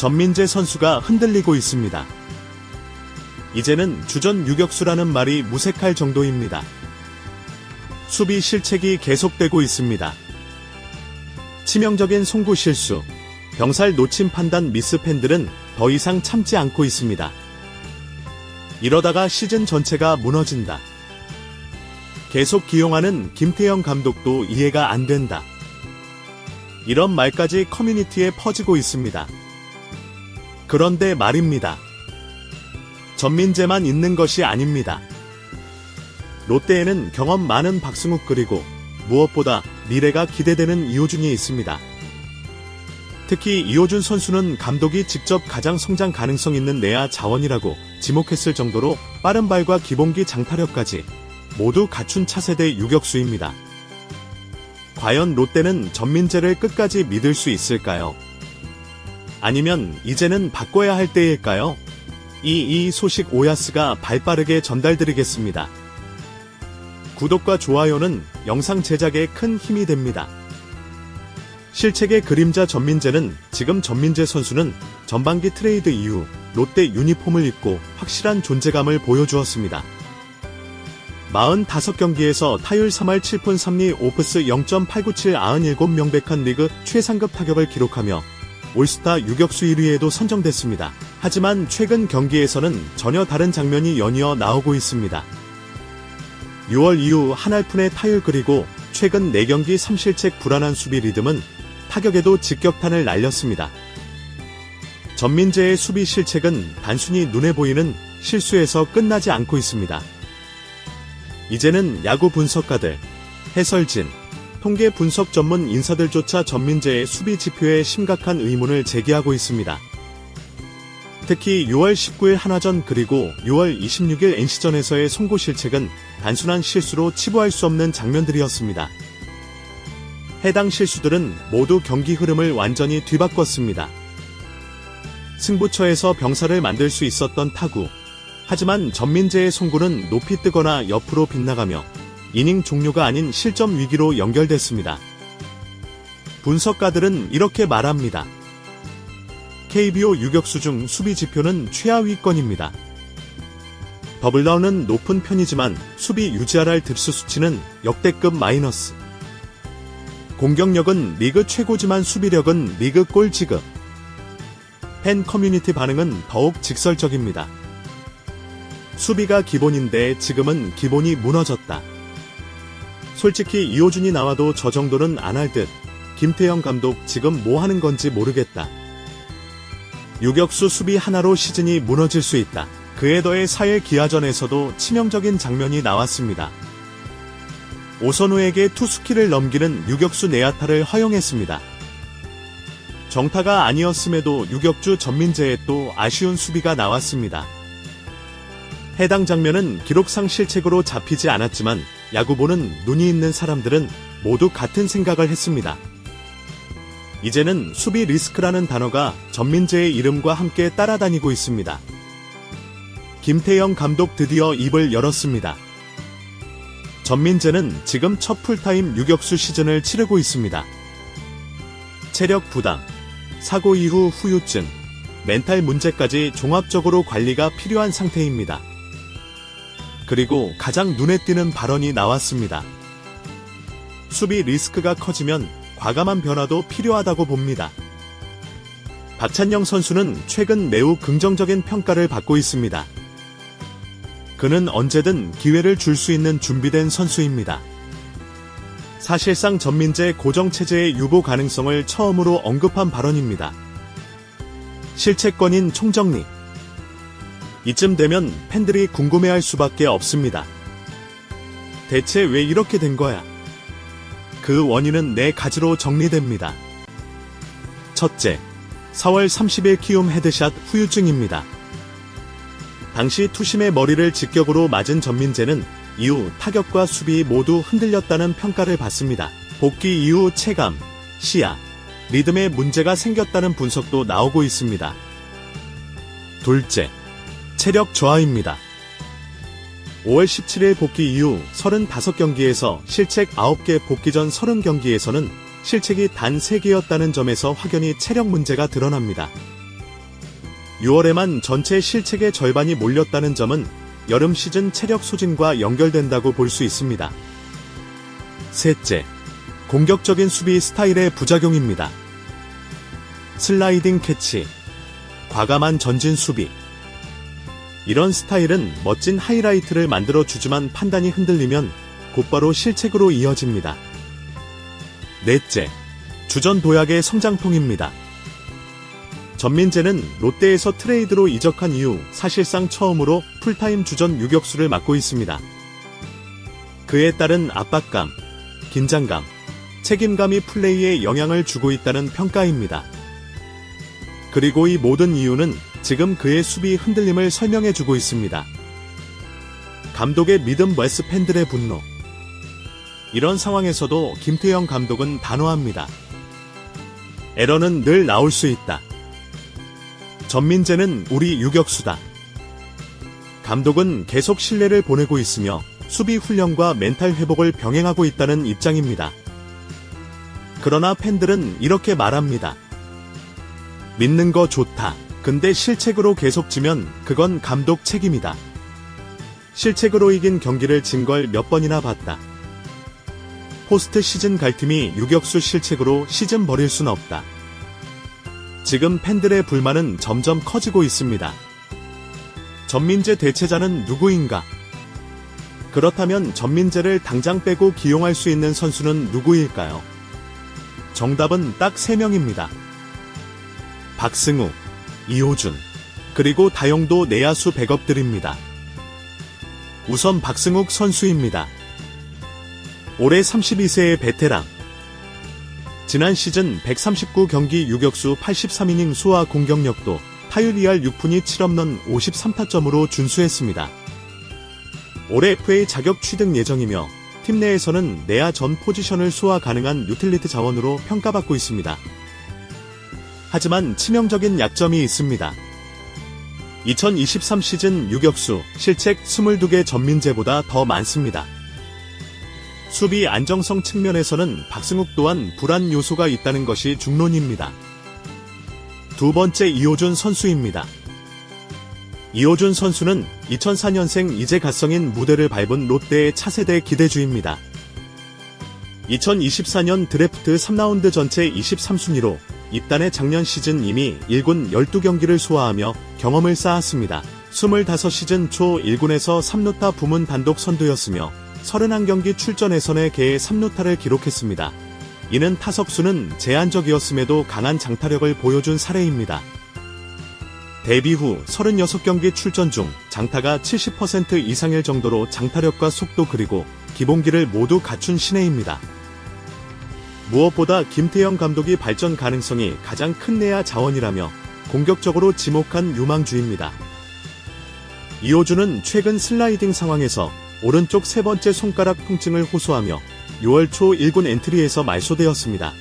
전민재 선수가 흔들리고 있습니다. 이제는 주전 유격수라는 말이 무색할 정도입니다. 수비 실책이 계속되고 있습니다. 치명적인 송구 실수, 병살 놓친 판단 미스, 팬들은 더 이상 참지 않고 있습니다. 이러다가 시즌 전체가 무너진다. 계속 기용하는 김태형 감독도 이해가 안 된다. 이런 말까지 커뮤니티에 퍼지고 있습니다. 그런데 말입니다. 전민재만 있는 것이 아닙니다. 롯데에는 경험 많은 박승욱, 그리고 무엇보다 미래가 기대되는 이호준이 있습니다. 특히 이호준 선수는 감독이 직접 가장 성장 가능성 있는 내야 자원이라고 지목했을 정도로 빠른 발과 기본기 장타력까지 모두 갖춘 차세대 유격수입니다. 과연 롯데는 전민재를 끝까지 믿을 수 있을까요? 아니면 이제는 바꿔야 할 때일까요? 이 소식 오야스가 발빠르게 전달드리겠습니다. 구독과 좋아요는 영상 제작에 큰 힘이 됩니다. 실책의 그림자 전민재는 지금 전민재 선수는 전반기 트레이드 이후 롯데 유니폼을 입고 확실한 존재감을 보여주었습니다. 45경기에서 타율 3할 7푼 3리 오프스 0.897, 97명백한 리그 최상급 타격을 기록하며 올스타 유격수 1위에도 선정됐습니다. 하지만 최근 경기에서는 전혀 다른 장면이 연이어 나오고 있습니다. 6월 이후 한 할푼의 타율, 그리고 최근 4경기 3실책, 불안한 수비 리듬은 타격에도 직격탄을 날렸습니다. 전민재의 수비 실책은 단순히 눈에 보이는 실수에서 끝나지 않고 있습니다. 이제는 야구 분석가들, 해설진, 통계 분석 전문 인사들조차 전민재의 수비 지표에 심각한 의문을 제기하고 있습니다. 특히 6월 19일 한화전, 그리고 6월 26일 NC전에서의 송구 실책은 단순한 실수로 치부할 수 없는 장면들이었습니다. 해당 실수들은 모두 경기 흐름을 완전히 뒤바꿨습니다. 승부처에서 병살을 만들 수 있었던 타구, 하지만 전민재의 송구는 높이 뜨거나 옆으로 빗나가며 이닝 종료가 아닌 실점 위기로 연결됐습니다. 분석가들은 이렇게 말합니다. KBO 유격수 중 수비 지표는 최하위권입니다. 더블다운은 높은 편이지만 수비 유지RR 득수 수치는 역대급 마이너스. 공격력은 리그 최고지만 수비력은 리그 꼴찌급. 팬 커뮤니티 반응은 더욱 직설적입니다. 수비가 기본인데 지금은 기본이 무너졌다. 솔직히 이호준이 나와도 저 정도는 안 할 듯. 김태형 감독 지금 뭐 하는 건지 모르겠다. 유격수 수비 하나로 시즌이 무너질 수 있다. 그에 더해 4일 기아전에서도 치명적인 장면이 나왔습니다. 오선우에게 투수키를 넘기는 유격수 내야타를 허용했습니다. 정타가 아니었음에도 유격주 전민재의 또 아쉬운 수비가 나왔습니다. 해당 장면은 기록상 실책으로 잡히지 않았지만 야구 보는 눈이 있는 사람들은 모두 같은 생각을 했습니다. 이제는 수비 리스크라는 단어가 전민재의 이름과 함께 따라다니고 있습니다. 김태형 감독 드디어 입을 열었습니다. 전민재는 지금 첫 풀타임 유격수 시즌을 치르고 있습니다. 체력 부담, 사고 이후 후유증, 멘탈 문제까지 종합적으로 관리가 필요한 상태입니다. 그리고 가장 눈에 띄는 발언이 나왔습니다. 수비 리스크가 커지면 과감한 변화도 필요하다고 봅니다. 박찬영 선수는 최근 매우 긍정적인 평가를 받고 있습니다. 그는 언제든 기회를 줄 수 있는 준비된 선수입니다. 사실상 전민재 고정체제의 유보 가능성을 처음으로 언급한 발언입니다. 실책권인 총정리. 이쯤 되면 팬들이 궁금해할 수밖에 없습니다. 대체 왜 이렇게 된 거야? 그 원인은 4가지로 정리됩니다. 첫째, 4월 30일 키움 헤드샷 후유증입니다. 당시 투심의 머리를 직격으로 맞은 전민재는 이후 타격과 수비 모두 흔들렸다는 평가를 받습니다. 복귀 이후 체감, 시야, 리듬에 문제가 생겼다는 분석도 나오고 있습니다. 둘째, 체력 저하입니다. 5월 17일 복귀 이후 35경기에서 실책 9개, 복귀 전 30경기에서는 실책이 단 3개였다는 점에서 확연히 체력 문제가 드러납니다. 6월에만 전체 실책의 절반이 몰렸다는 점은 여름 시즌 체력 소진과 연결된다고 볼 수 있습니다. 셋째, 공격적인 수비 스타일의 부작용입니다. 슬라이딩 캐치, 과감한 전진 수비. 이런 스타일은 멋진 하이라이트를 만들어주지만 판단이 흔들리면 곧바로 실책으로 이어집니다. 넷째, 주전 도약의 성장통입니다. 전민재는 롯데에서 트레이드로 이적한 이후 사실상 처음으로 풀타임 주전 유격수를 맡고 있습니다. 그에 따른 압박감, 긴장감, 책임감이 플레이에 영향을 주고 있다는 평가입니다. 그리고 이 모든 이유는 지금 그의 수비 흔들림을 설명해주고 있습니다. 감독의 믿음 vs 팬들의 분노. 이런 상황에서도 김태형 감독은 단호합니다. 에러는 늘 나올 수 있다. 전민재는 우리 유격수다. 감독은 계속 신뢰를 보내고 있으며 수비 훈련과 멘탈 회복을 병행하고 있다는 입장입니다. 그러나 팬들은 이렇게 말합니다. 믿는 거 좋다. 근데 실책으로 계속 지면 그건 감독 책임이다. 실책으로 이긴 경기를 진 걸 몇 번이나 봤다. 포스트 시즌 갈 팀이 유격수 실책으로 시즌 버릴 순 없다. 지금 팬들의 불만은 점점 커지고 있습니다. 전민재 대체자는 누구인가? 그렇다면 전민재를 당장 빼고 기용할 수 있는 선수는 누구일까요? 정답은 딱 3명입니다. 박승우, 이호준, 그리고 다용도 내야수 백업들입니다. 우선 박승욱 선수입니다. 올해 32세의 베테랑. 지난 시즌 139경기 유격수 83이닝 소화 공격력도 타율 2할 6푼이 7홈런 53타점으로 준수했습니다. 올해 FA 자격 취득 예정이며 팀 내에서는 내야 전 포지션을 소화 가능한 유틸리티 자원으로 평가받고 있습니다. 하지만 치명적인 약점이 있습니다. 2023 시즌 유격수 실책 22개 전민재보다 더 많습니다. 수비 안정성 측면에서는 박승욱 또한 불안 요소가 있다는 것이 중론입니다. 두 번째 이호준 선수입니다. 이호준 선수는 2004년생 이제 갓성인 무대를 밟은 롯데의 차세대 기대주입니다. 2024년 드래프트 3라운드 전체 23순위로 입단해 작년 시즌 이미 1군 12경기를 소화하며 경험을 쌓았습니다. 25시즌 초 1군에서 3루타 부문 단독 선두였으며 31경기 출전 예선에 개의 3루타를 기록했습니다. 이는 타석수는 제한적이었음에도 강한 장타력을 보여준 사례입니다. 데뷔 후 36경기 출전 중 장타가 70% 이상일 정도로 장타력과 속도 그리고 기본기를 모두 갖춘 신예입니다. 무엇보다 김태형 감독이 발전 가능성이 가장 큰 내야 자원이라며 공격적으로 지목한 유망주입니다. 이호준은 최근 슬라이딩 상황에서 오른쪽 세 번째 손가락 통증을 호소하며 6월 초 1군 엔트리에서 말소되었습니다.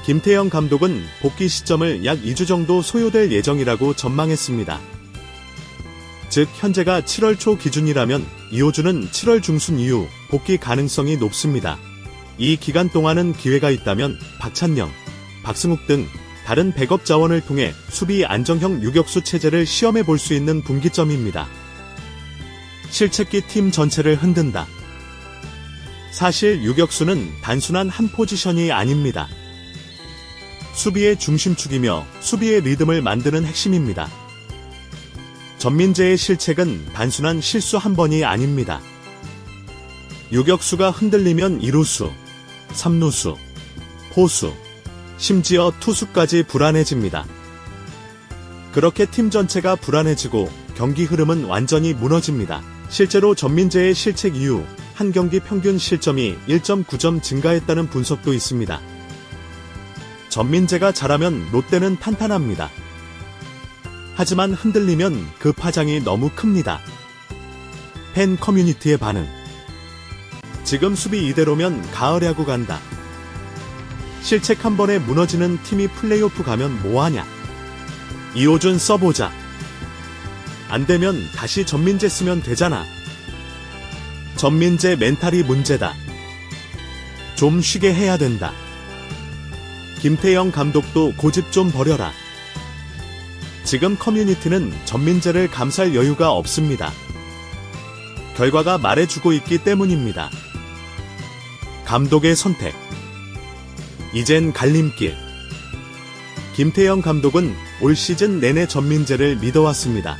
김태형 감독은 복귀 시점을 약 2주 정도 소요될 예정이라고 전망했습니다. 즉 현재가 7월 초 기준이라면 이호준은 7월 중순 이후 복귀 가능성이 높습니다. 이 기간 동안은 기회가 있다면 박찬영, 박승욱 등 다른 백업 자원을 통해 수비 안정형 유격수 체제를 시험해 볼 수 있는 분기점입니다. 실책기 팀 전체를 흔든다. 사실 유격수는 단순한 한 포지션이 아닙니다. 수비의 중심축이며 수비의 리듬을 만드는 핵심입니다. 전민재의 실책은 단순한 실수 한 번이 아닙니다. 유격수가 흔들리면 2루수, 3루수, 포수, 심지어 투수까지 불안해집니다. 그렇게 팀 전체가 불안해지고 경기 흐름은 완전히 무너집니다. 실제로 전민재의 실책 이후 한 경기 평균 실점이 1.9점 증가했다는 분석도 있습니다. 전민재가 잘하면 롯데는 탄탄합니다. 하지만 흔들리면 그 파장이 너무 큽니다. 팬 커뮤니티의 반응. 지금 수비 이대로면 가을 야구 간다. 실책 한 번에 무너지는 팀이 플레이오프 가면 뭐하냐. 이호준 써보자. 안되면 다시 전민재 쓰면 되잖아. 전민재 멘탈이 문제다. 좀 쉬게 해야 된다. 김태형 감독도 고집 좀 버려라. 지금 커뮤니티는 전민재를 감쌀 여유가 없습니다. 결과가 말해주고 있기 때문입니다. 감독의 선택. 이젠 갈림길. 김태형 감독은 올 시즌 내내 전민재를 믿어왔습니다.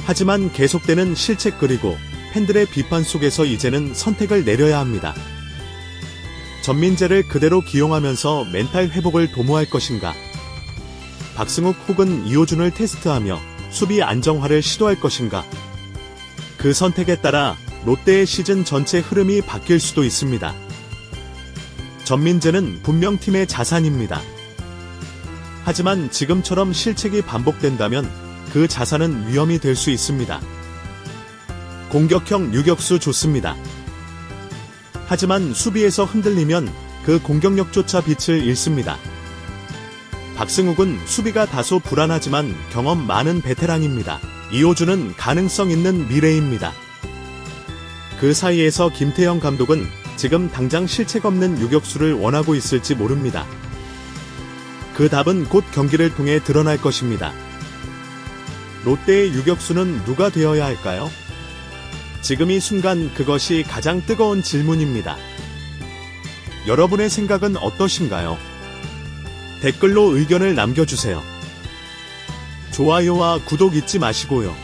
하지만 계속되는 실책 그리고 팬들의 비판 속에서 이제는 선택을 내려야 합니다. 전민재를 그대로 기용하면서 멘탈 회복을 도모할 것인가? 박승욱 혹은 이호준을 테스트하며 수비 안정화를 시도할 것인가? 그 선택에 따라 롯데의 시즌 전체 흐름이 바뀔 수도 있습니다. 전민재는 분명 팀의 자산입니다. 하지만 지금처럼 실책이 반복된다면 그 자산은 위험이 될 수 있습니다. 공격형 유격수 좋습니다. 하지만 수비에서 흔들리면 그 공격력조차 빛을 잃습니다. 박승욱은 수비가 다소 불안하지만 경험 많은 베테랑입니다. 이호준은 가능성 있는 미래입니다. 그 사이에서 김태형 감독은 지금 당장 실책 없는 유격수를 원하고 있을지 모릅니다. 그 답은 곧 경기를 통해 드러날 것입니다. 롯데의 유격수는 누가 되어야 할까요? 지금 이 순간 그것이 가장 뜨거운 질문입니다. 여러분의 생각은 어떠신가요? 댓글로 의견을 남겨주세요. 좋아요와 구독 잊지 마시고요.